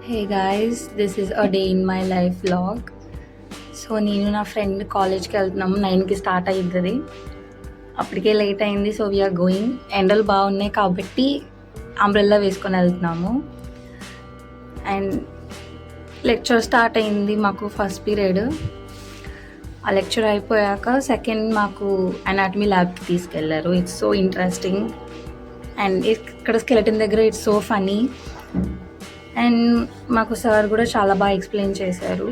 Hey guys, this is a day in my life vlog. So నేను నా friend కాలేజ్కి వెళ్తున్నాము. 9కి స్టార్ట్ అవుతుంది. అప్పటికే లేట్ అయింది. So we are going. ఎండలు బాగున్నాయి కాబట్టి అంబ్రెల్లా వేసుకొని వెళ్తున్నాము. అండ్ లెక్చర్ స్టార్ట్ అయింది. మాకు ఫస్ట్ పీరియడ్. ఆ లెక్చర్ అయిపోయాక సెకండ్ మాకు అనాటమీ ల్యాబ్కి తీసుకెళ్లారు. It's so interesting. అండ్ ఇక్కడ స్కెలెటన్ దగ్గర ఇట్స్ సో ఫనీ. అండ్ మాకు సార్ కూడా చాలా బాగా ఎక్స్ప్లెయిన్ చేశారు.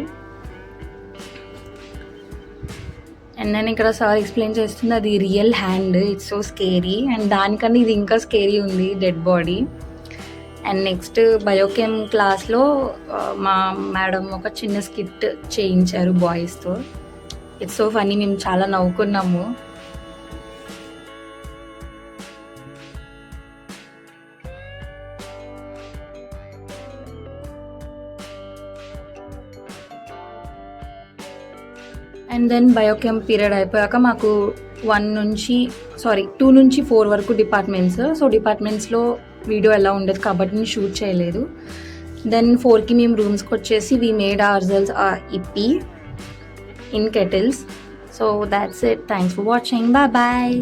అండ్ నేను ఇక్కడ సార్ ఎక్స్ప్లెయిన్ చేస్తుంది అది real hand. It's so scary. And దానికన్నా ఇది ఇంకా స్కేరీ ఉంది, dead body. And next Biochem క్లాస్లో మా మేడం ఒక చిన్న స్కిట్ చేయించారు బాయ్స్తో. It's so funny. మేము చాలా నవ్వుకున్నాము. అండ్ దెన్ బయోకెమ్ పీరియడ్ అయిపోయాక మాకు 2 నుంచి 4 వరకు డిపార్ట్మెంట్స్. సో డిపార్ట్మెంట్స్లో వీడియో ఎలా ఉండదు కాబట్టి నేను షూట్ చేయలేదు. దెన్ 4కి మేము రూమ్స్కి వచ్చేసి వీ మేడ్ అవర్ సెల్స్ ఇప్పి in kettles. So that's it. Thanks for watching. Bye bye.